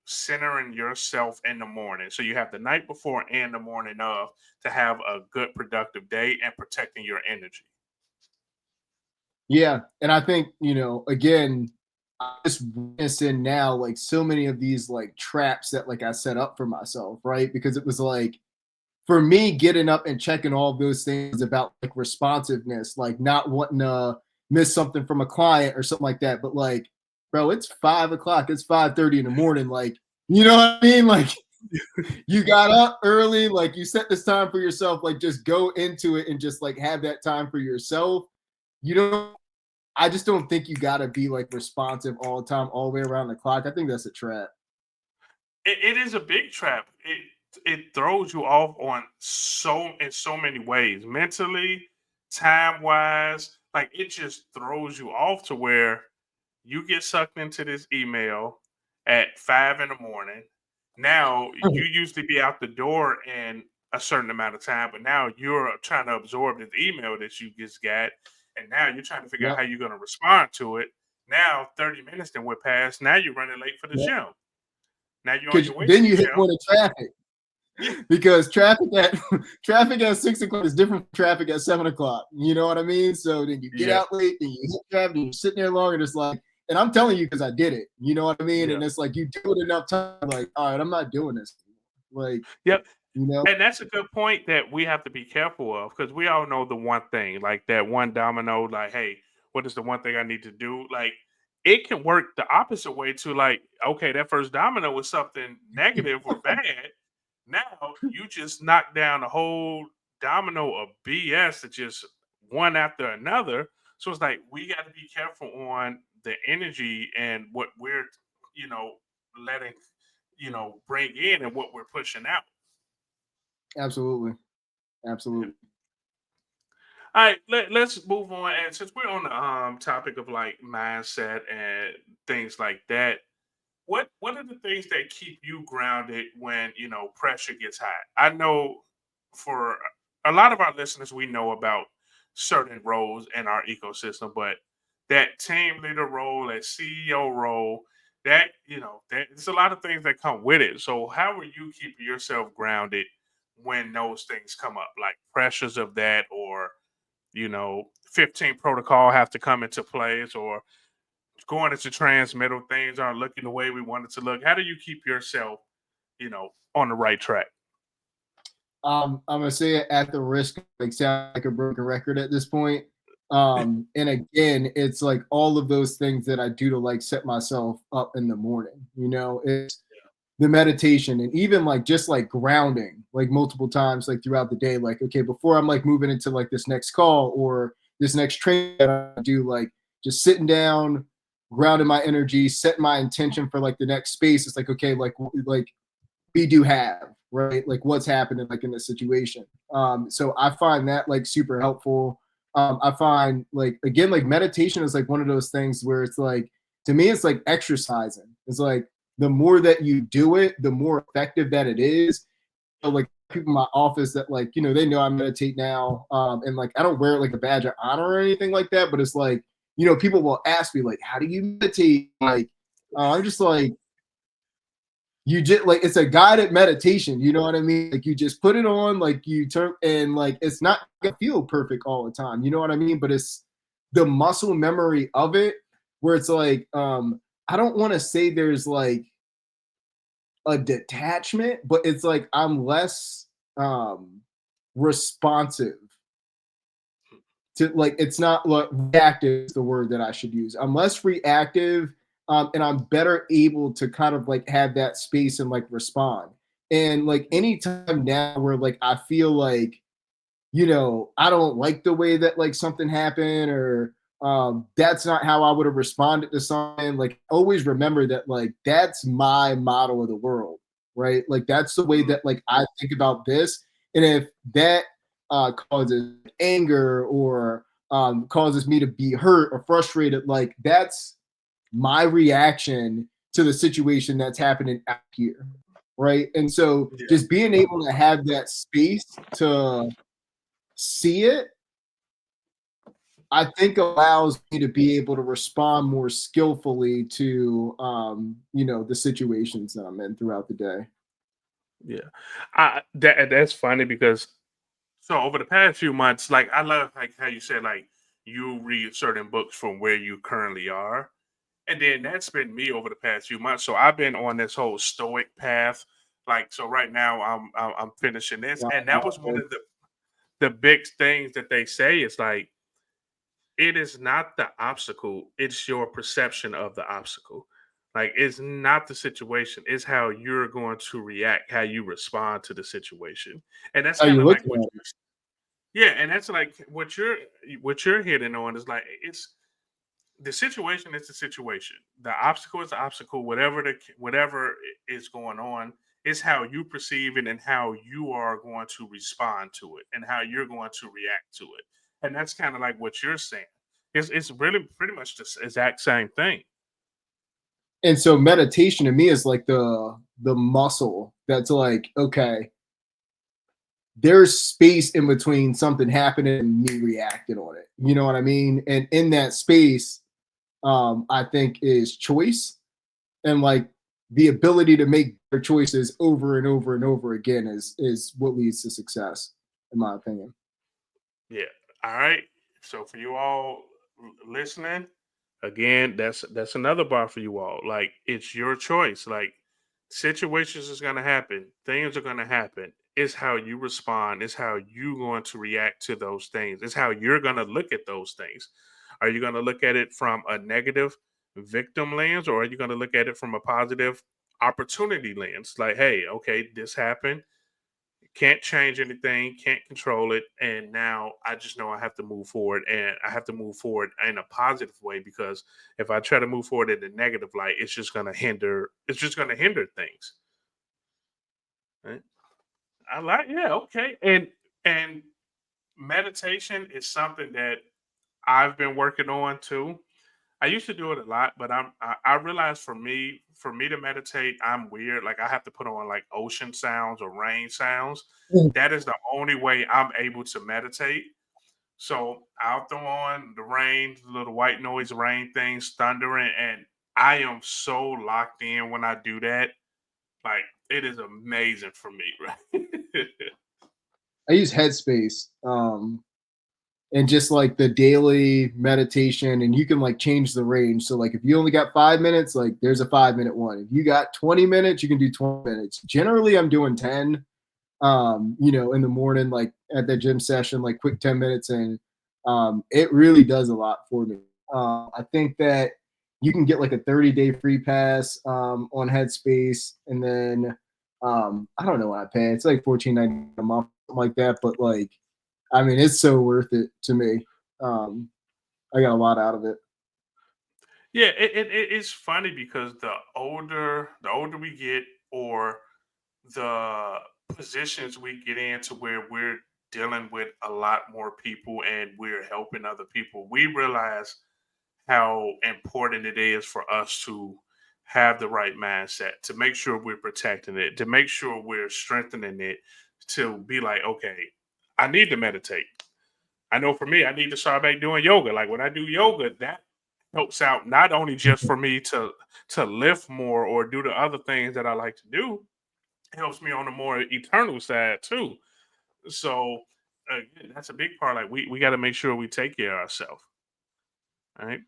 centering yourself in the morning? So you have the night before and the morning of to have a good productive day and protecting your energy. Yeah, and I think, again, I just witnessing now like so many of these like traps that like I set up for myself, right? Because it was like for me getting up and checking all of those things about like responsiveness, like not wanting to miss something from a client or something like that. But like, bro, it's 5 o'clock, it's 5:30 in the morning. Like, you know what I mean? Like you got up early, like you set this time for yourself, like just go into it and just like have that time for yourself. You don't I just don't think you gotta be like responsive all the time, all the way around the clock. I think that's a trap. It is a big trap. It throws you off on so many ways, mentally, time wise. Like it just throws you off to where you get sucked into this email at 5 in the morning. Now you usually be out the door in a certain amount of time, but now you're trying to absorb this email that you just got, and now you're trying to figure out Yep. how you're going to respond to it. Now 30 minutes then went past. Now you're running late for the Yep. gym. Now you're on Because your way to then the you hit gym. more of traffic. Yeah, Because traffic at 6 o'clock is different from traffic at 7 o'clock. You know what I mean? So then you get yeah, out late, then you hit traffic, and you're sitting there longer. And it's like, and I'm telling you because I did it. You know what I mean? yeah, And it's like you do it enough time, like, all right, I'm not doing this anymore. Like, yep. you know, And that's a good point that we have to be careful of because we all know the one thing, like that one domino, like, hey, what is the one thing I need to do? Like, it can work the opposite way to like, okay, that first domino was something negative or bad. Now you just knock down a whole domino of BS that just one after another. So it's like we got to be careful on the energy and what we're, you know, letting, bring in and what we're pushing out. absolutely, Yeah. absolutely. All right, let's move on. And since we're on the topic of like mindset and things like that, what are the things that keep you grounded when pressure gets high? I know for a lot of our listeners, we know about certain roles in our ecosystem, but that team leader role, that CEO role, there's a lot of things that come with it. So how are you keeping yourself grounded when those things come up, like pressures of that, or 15 protocol have to come into place, or going into transmittal, things aren't looking the way we want it to look. How do you keep yourself, on the right track? I'm gonna say it at the risk of like sound like a broken record at this point. And again, it's like all of those things that I do to like set myself up in the morning. It's the meditation and even like just like grounding like multiple times like throughout the day. Like, okay, before I'm like moving into like this next call or this next training that I do, like just sitting down, grounding my energy, setting my intention for like the next space. It's like, okay, like we do have, right? Like what's happening like in this situation. So I find that like super helpful. I find like again, like meditation is like one of those things where it's like to me, it's like exercising. It's like the more that you do it, the more effective that it is. So like people in my office that like, they know I meditate now. And like I don't wear it like a badge of honor or anything like that, but it's like, people will ask me like, how do you meditate? Like, I'm just like, you just like it's a guided meditation, you know what I mean? Like you just put it on, like you turn and like it's not gonna feel perfect all the time, you know what I mean? But it's the muscle memory of it where it's like, I don't want to say there's like a detachment, but it's like I'm less responsive to like it's not like reactive is the word that I should use. I'm less reactive, and I'm better able to kind of like have that space and like respond. And like anytime now where like I feel like I don't like the way that like something happened or that's not how I would have responded to something. Like always remember that like that's my model of the world, right? Like that's the way that like I think about this. And if that causes anger or causes me to be hurt or frustrated, like that's my reaction to the situation that's happening out here, right? And so Yeah. just being able to have that space to see it, I think allows me to be able to respond more skillfully to the situations that I'm in throughout the day. Yeah. That's funny because so over the past few months, like I love like how you said like you read certain books from where you currently are. And then that's been me over the past few months. So I've been on this whole stoic path. Like so right now I'm finishing this. And that was one Wow. of the big things that they say is like it is not the obstacle, it's your perception of the obstacle. Like it's not the situation, it's how you're going to react, how you respond to the situation. And that's How kind you of like looking what at you yeah, and that's like what you're hitting on is like it's the situation is the situation. The obstacle is the obstacle. Whatever is going on is how you perceive it and how you are going to respond to it and how you're going to react to it. And that's kind of like what you're saying. It's really pretty much the exact same thing. it. And so meditation to me is like the muscle that's like, okay, there's space in between something happening and me reacting on it. You know what I mean? And in that space, I think is choice and like the ability to make their choices over and over and over again is what leads to success, in my opinion. Yeah. All right. So for you all listening, again, that's another bar for you all. Like it's your choice. Like situations is gonna happen, things are gonna happen. It's how you respond, it's how you going to react to those things, it's how you're gonna look at those things. Are you gonna look at it from a negative victim lens or are you gonna look at it from a positive opportunity lens? Like, hey, okay, this happened, can't change anything, can't control it, and now I just know I have to move forward, and I have to move forward in a positive way because if I try to move forward in the negative light, it's just going to hinder. It's just going to hinder things. Right? I like, yeah, okay, and meditation is something that I've been working on too. I used to do it a lot, but I realized for me to meditate, I'm weird. Like I have to put on like ocean sounds or rain sounds. That is the only way I'm able to meditate. So I'll throw on the rain, the little white noise rain things, thundering, and I am so locked in when I do that. Like it is amazing for me, right? I use Headspace, and just like the daily meditation, and you can like change the range. So like if you only got 5 minutes, like there's a 5 minute one. If you got 20 minutes, you can do 20 minutes. Generally, I'm doing 10. In the morning, like at the gym session, like quick 10 minutes, and it really does a lot for me. I think that you can get like a 30-day free pass on Headspace, and then I don't know what I pay. It's like 14.99 a month, something like that. But like, I mean, it's so worth it to me. Um, I got a lot out of it. Yeah, it's funny because the older we get, or the positions we get into where we're dealing with a lot more people and we're helping other people, we realize how important it is for us to have the right mindset, to make sure we're protecting it, to make sure we're strengthening it, to be like, okay, I need to meditate. I know for me, I need to start back doing yoga. Like when I do yoga, that helps out not only just for me to lift more or do the other things that I like to do, it helps me on the more eternal side too. So that's a big part. Like we got to make sure we take care of ourselves. All right.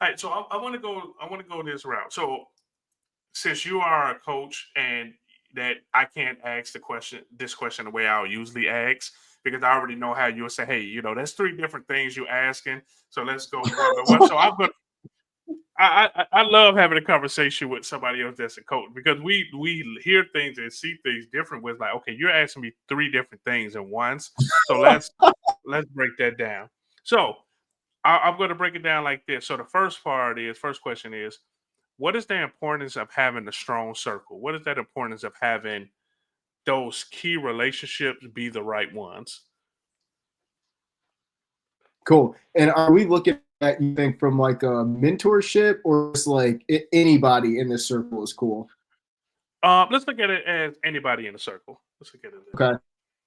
All right. So I want to go. I want to go this route. So since you are a coach and that I can't ask this question the way I'll usually ask because I already know how you'll say, hey, that's three different things you're asking. So let's go one by one. So I'm gonna I love having a conversation with somebody else that's a coach because we hear things and see things different with like, okay, you're asking me three different things at once. So let's break that down. So I'm going to break it down like this. So the first question is, what is the importance of having a strong circle? What is that importance of having those key relationships be the right ones? Cool. And are we looking at, you think, from like a mentorship, or just like anybody in this circle is cool? Let's look at it as anybody in a circle. Let's look at it. Okay.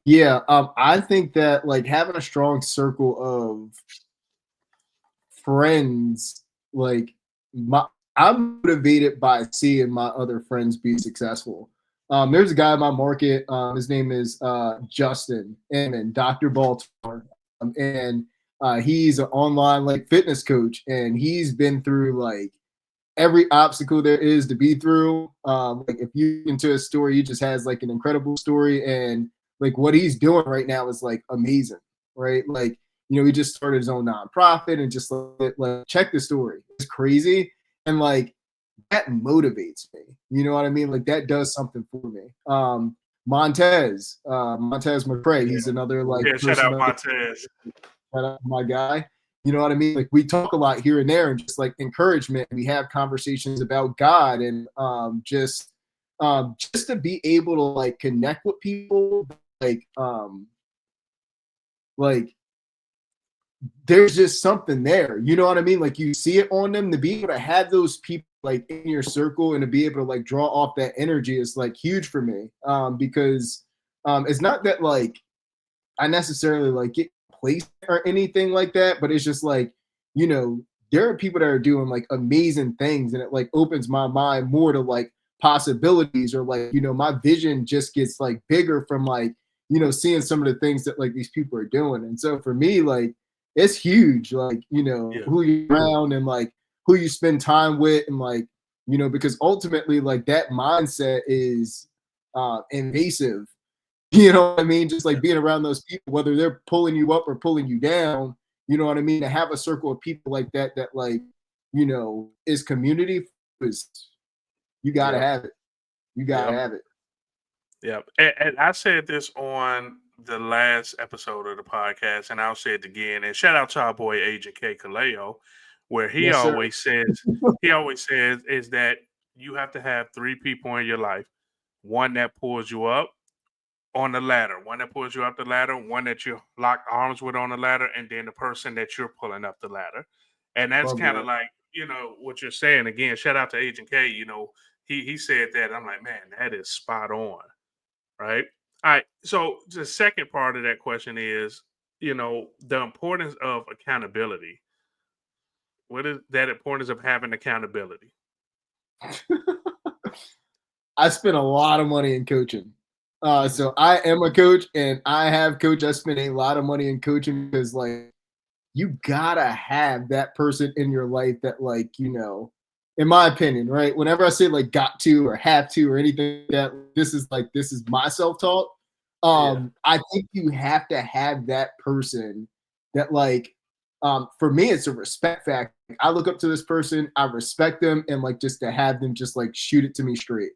Yeah. I think that like having a strong circle of friends, like I'm motivated by seeing my other friends be successful. There's a guy in my market. His name is Justin and Dr. Baltimore. And he's an online like fitness coach, and he's been through like every obstacle there is to be through. Like if you into a story, he just has like an incredible story, and like what he's doing right now is like amazing, right? Like he just started his own nonprofit and just like check the story. It's crazy, and like that motivates me. You know what I mean? Like that does something for me. Montez McCray, he's another like Yeah, shout person out Montez. Shout out my guy. You know what I mean? Like we talk a lot here and there, and just like encouragement. We have conversations about God, and just to be able to like connect with people, like there's just something there. You know what I mean? Like you see it on them. To be able to have those people like in your circle and to be able to like draw off that energy is like huge for me. Because it's not that like I necessarily like get placed or anything like that, but it's just like, there are people that are doing like amazing things, and it like opens my mind more to like possibilities, or like, my vision just gets like bigger from like, seeing some of the things that like these people are doing. And so for me, like it's huge, like, who you're around and like who you spend time with, and like, because ultimately like that mindset is invasive. You know what I mean? Just like being around those people, whether they're pulling you up or pulling you down, you know what I mean? To have a circle of people like that, like, is community, is you gotta have it. You gotta have it. Yep. And I said this on the last episode of the podcast, and I'll say it again. And shout out to our boy Agent K Kaleo, where he Yes, sir. always says is that you have to have three people in your life. One that pulls you up on the ladder, one that pulls you up the ladder, one that you lock arms with on the ladder, and then the person that you're pulling up the ladder. And that's Love kind of that. like, what you're saying. Again, shout out to Agent K. He said that. I'm like, man, that is spot on. Right. All right. So the second part of that question is, the importance of accountability. What is that importance of having accountability? I spent a lot of money in coaching. So I am a coach, and I have coached. I spent a lot of money in coaching because like you gotta have that person in your life that like, in my opinion, right? Whenever I say like got to or have to or anything like that, this is my self-talk. I think you have to have that person that like, for me, it's a respect factor. I look up to this person, I respect them, and like just to have them just like shoot it to me straight.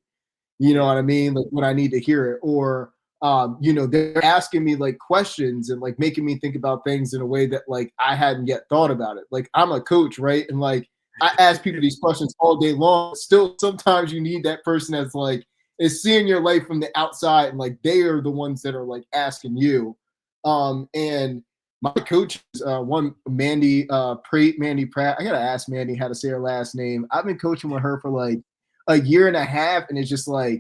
You know what I mean? Like when I need to hear it, or they're asking me like questions and like making me think about things in a way that like I hadn't yet thought about it. Like I'm a coach, right? And like I ask people these questions all day long. Still, sometimes you need that person that's like is seeing your life from the outside, and like they are the ones that are like asking you. And my coach is one Mandy Pratt. I gotta ask Mandy how to say her last name. I've been coaching with her for like a year and a half, and it's just like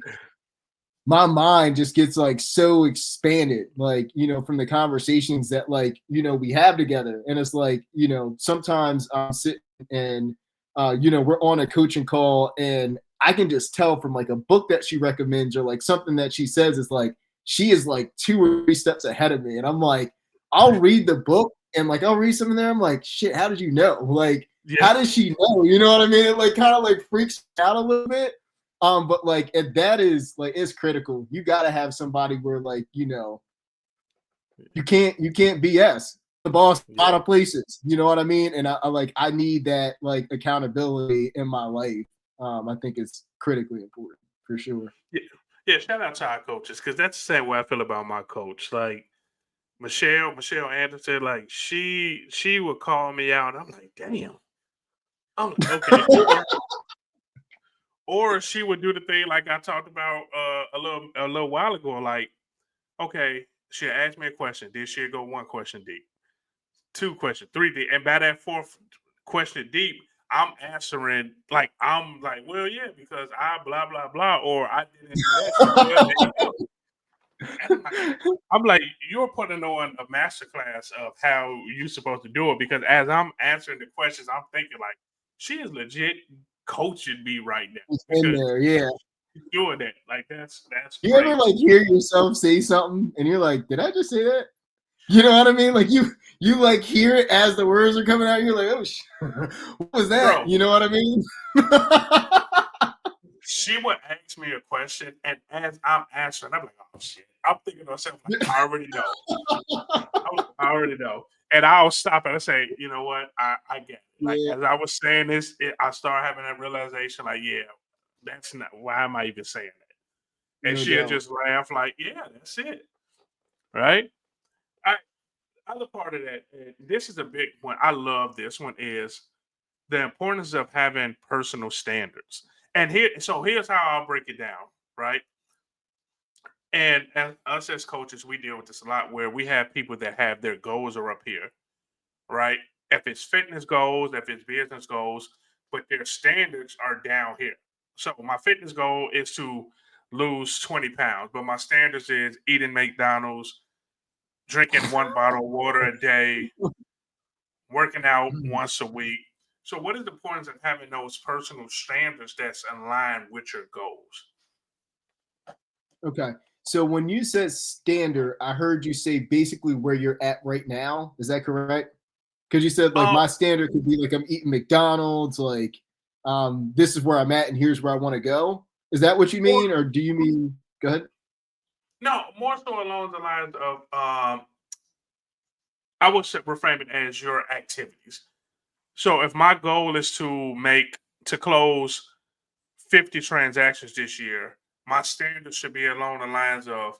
my mind just gets like so expanded, like, from the conversations that like, we have together. And it's like, sometimes I'm sitting and, we're on a coaching call and I can just tell from like a book that she recommends or like something that she says is like, she is like 2 or 3 steps ahead of me. And I'm like, I'll read the book and like, I'll read something there. I'm like, shit, how did you know? Like, Yeah. how does she know? You know what I mean? It like kind of like freaks me out a little bit. But like, and that is like, it's critical. You got to have somebody where like, you can't BS the boss a lot of places. You know what I mean? And I need that like accountability in my life. I think it's critically important for sure. Yeah, shout out to our coaches because that's the same way I feel about my coach. Like Michelle Anderson, like she would call me out. I'm like, damn. I'm like, okay. Or she would do the thing like I talked about a little while ago. Like, okay, she'll ask me a question. Then she'll go one question deep, 2 questions, 3 deep, and by that 4th question deep, I'm answering like I'm like, well, yeah, because I blah blah blah, or I didn't do that. She, well, there you go. And I'm like, you're putting on a masterclass of how you're supposed to do it because as I'm answering the questions, I'm thinking like, she is legit coaching me right now It's in because there, yeah. she's doing that. Like that's You ever great. like hear yourself say something and you're like, did I just say that? You know what I mean? Like you like hear it as the words are coming out. You're like, oh, what was that? Bro, You know what I mean? she would ask me a question, and as I'm answering, I'm like, oh shit. I'm thinking to myself, like, I already know. I already know. And I'll stop and I say, you know what? I get it. Like Yeah, as I was saying this, I start having that realization, like, yeah, that's not why am I even saying that? And no she'll doubt. just laugh, like, yeah, that's it. Right? I other part of that, and this is a big one. I love this one is the importance of having personal standards. And here's how I'll break it down, right? And as us as coaches, we deal with this a lot where we have people that have their goals are up here, right? If it's fitness goals, if it's business goals, but their standards are down here. So my fitness goal is to lose 20 pounds, but my standards is eating McDonald's, drinking 1 bottle of water a day, working out once a week. So what is the importance of having those personal standards that's aligned with your goals? Okay. So when you said standard, I heard you say basically where you're at right now. Is that correct? Because you said like Um, my standard could be like I'm eating McDonald's, like this is where I'm at and here's where I want to go. Is that what you or mean? Or do you mean go ahead? no, more so along the lines of I would reframe it as your activities. So if my goal is to close 50 transactions this year, my standards should be along the lines of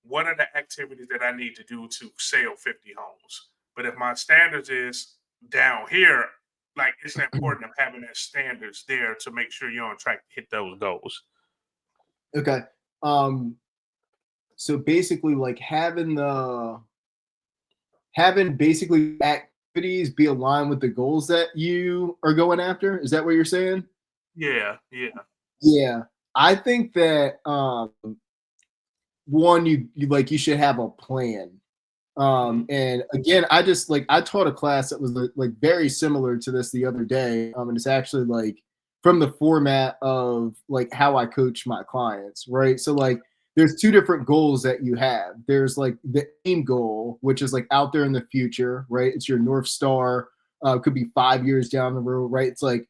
what are the activities that I need to do to sell 50 homes. But if my standards is down here, like it's important of having that standards there to make sure you're on track to hit those goals. Okay. Um, so basically like having basically activities be aligned with the goals that you are going after. Is that what you're saying? Yeah, yeah. Yeah. I think that one, you like you should have a plan. Hmm. And again, I taught a class that was like very similar to this the other day. And it's actually like from the format of like how I coach my clients, right? So like there's 2 different goals that you have. There's like the aim goal, which is like out there in the future, right? It's your North Star. Could be 5 years down the road, right? It's like,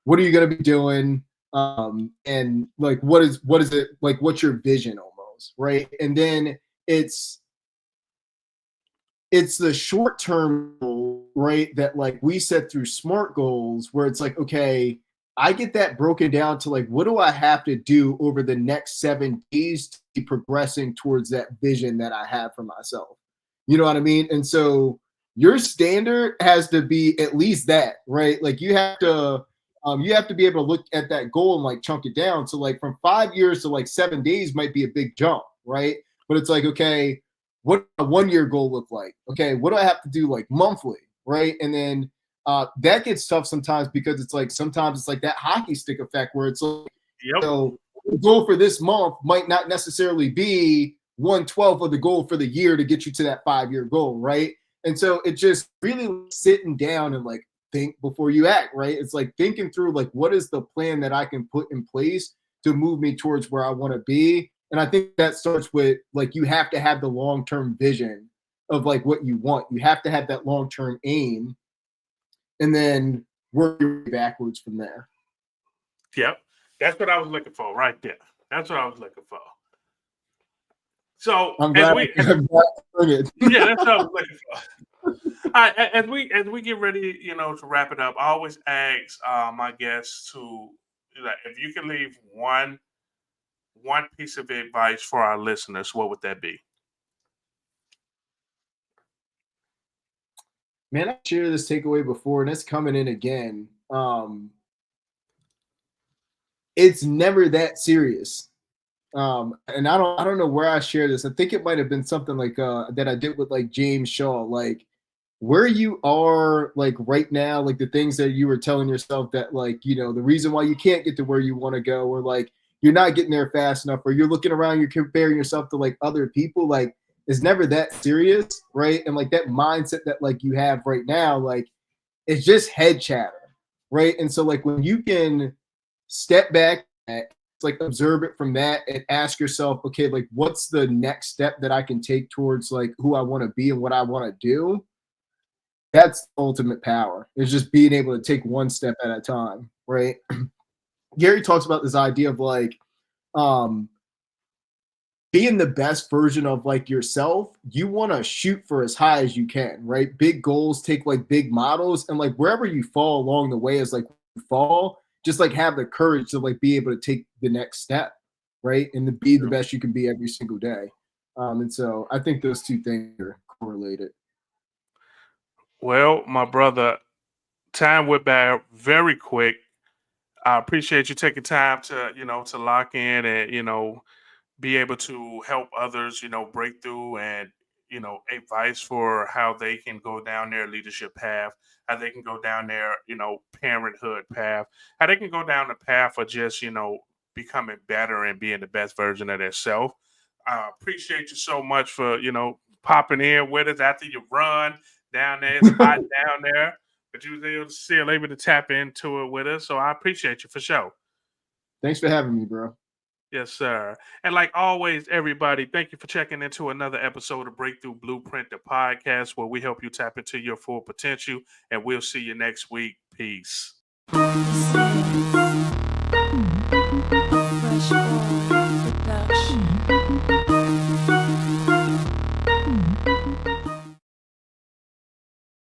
what are you gonna be doing? And like what is it like what's your vision almost, right? And then it's it's the short term goal, right? That like we set through SMART goals, where it's like, okay, I get that broken down to like, what do I have to do over the next 7 days to be progressing towards that vision that I have for myself? You know what I mean? And so your standard has to be at least that, right? Like you have to be able to look at that goal and like chunk it down. So like from 5 years to like 7 days might be a big jump, right? But it's like, okay, what a 1 year goal look like? Okay, what do I have to do like monthly, right? And then that gets tough sometimes because it's like sometimes it's like that hockey stick effect where it's like, Yep. so the goal for this month might not necessarily be 1/12 of the goal for the year to get you to that 5-year goal, right? And so it just really sitting down and like think before you act, right? It's like thinking through like what is the plan that I can put in place to move me towards where I want to be. And I think that starts with like you have to have the long-term vision of like what you want. You have to have that long-term aim and then work your way backwards from there. Yep. That's what I was looking for right there. That's what I was looking for. So I'm glad I bring it. yeah, that's what I was looking for. All right, as we get ready, to wrap it up, I always ask my guests to, if you can leave one piece of advice for our listeners, what would that be? Man, I shared this takeaway before, and it's coming in again. It's never that serious. And I don't know where I shared this. I think it might have been something like that I did with like James Shaw, like where you are like right now, like the things that you were telling yourself that like, the reason why you can't get to where you want to go, or like you're not getting there fast enough, or you're looking around, you're comparing yourself to like other people, like it's never that serious, right? And like that mindset that like you have right now, like it's just head chatter, right? And so like when you can step back, like observe it from that and ask yourself, okay, like what's the next step that I can take towards like who I want to be and what I want to do? That's the ultimate power. It's just being able to take one step at a time, right? Gary talks about this idea of like um being the best version of like yourself. You want to shoot for as high as you can, right? Big goals take like big models, and like wherever you fall along the way is like you fall, just like have the courage to like be able to take the next step, right? And to be the best you can be every single day. And so I think those two things are correlated. Well, my brother, time went by very quick. I appreciate you taking time to, to lock in and, be able to help others, break through and, advice for how they can go down their leadership path, how they can go down their, parenthood path, how they can go down the path of just, becoming better and being the best version of themselves. I appreciate you so much for, popping in with us after you run down there. It's hot down there, but you was still able to tap into it with us. So I appreciate you for sure. Thanks for having me, bro. Yes, sir. And like always, everybody, thank you for checking into another episode of Breakthrough Blueprint, the podcast where we help you tap into your full potential. And we'll see you next week. Peace.